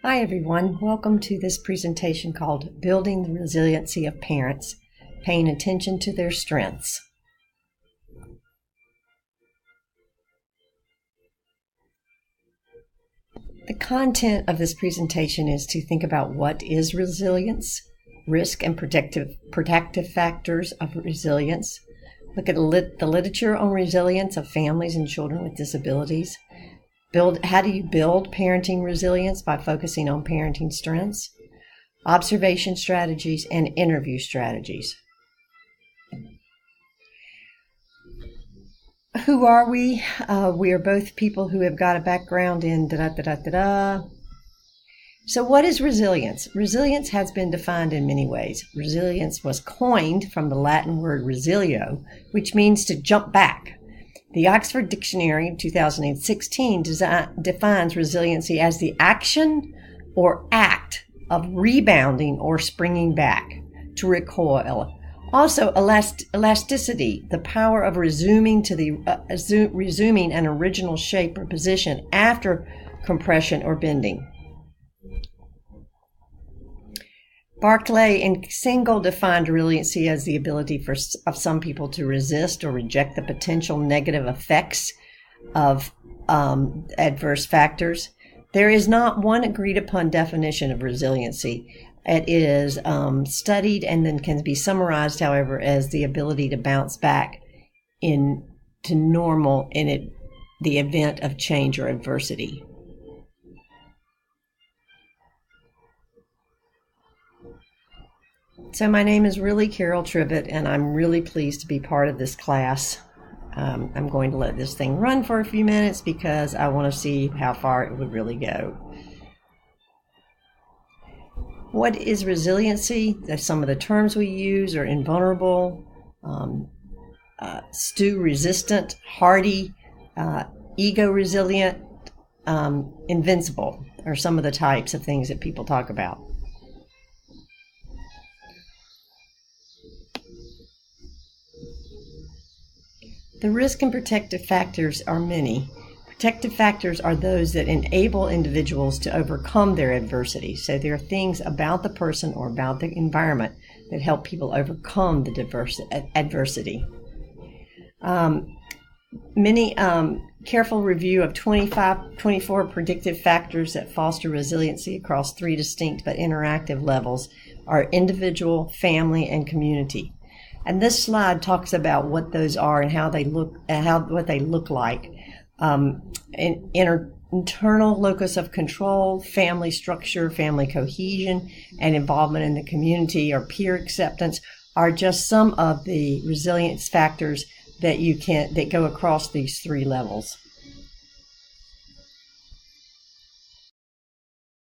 Hi everyone, welcome to this presentation called Building the Resiliency of Parents, Paying Attention to Their Strengths. The content of this presentation is to think about what is resilience, risk and protective factors of resilience, look at the literature on resilience of families and children with disabilities, how do you build parenting resilience by focusing on parenting strengths, observation strategies, and interview strategies. Who are we? We are both people who have got a background in So what is resilience? Resilience has been defined in many ways. Resilience was coined from the Latin word resilio, which means to jump back. The Oxford Dictionary in 2016 defines resiliency as the action or act of rebounding or springing back, to recoil. Also, elasticity, the power of resuming an original shape or position after compression or bending. Barclay and Single defined resiliency as the ability of some people to resist or reject the potential negative effects of adverse factors. There is not one agreed upon definition of resiliency. It is studied and then can be summarized, however, as the ability to bounce back to normal in the event of change or adversity. So my name is really Carol Trivett, and I'm really pleased to be part of this class. I'm going to let this thing run for a few minutes because I want to see how far it would really go. What is resiliency? Some of the terms we use are invulnerable, resistant, hardy, ego-resilient, invincible are some of the types of things that people talk about. The risk and protective factors are many. Protective factors are those that enable individuals to overcome their adversity. So there are things about the person or about the environment that help people overcome the adversity. Careful review of 24 predictive factors that foster resiliency across 3 distinct but interactive levels are individual, family, and community. And this slide talks about what those are and how they look, what they look like. Internal locus of control, family structure, family cohesion, and involvement in the community or peer acceptance are just some of the resilience factors that go across these 3 levels.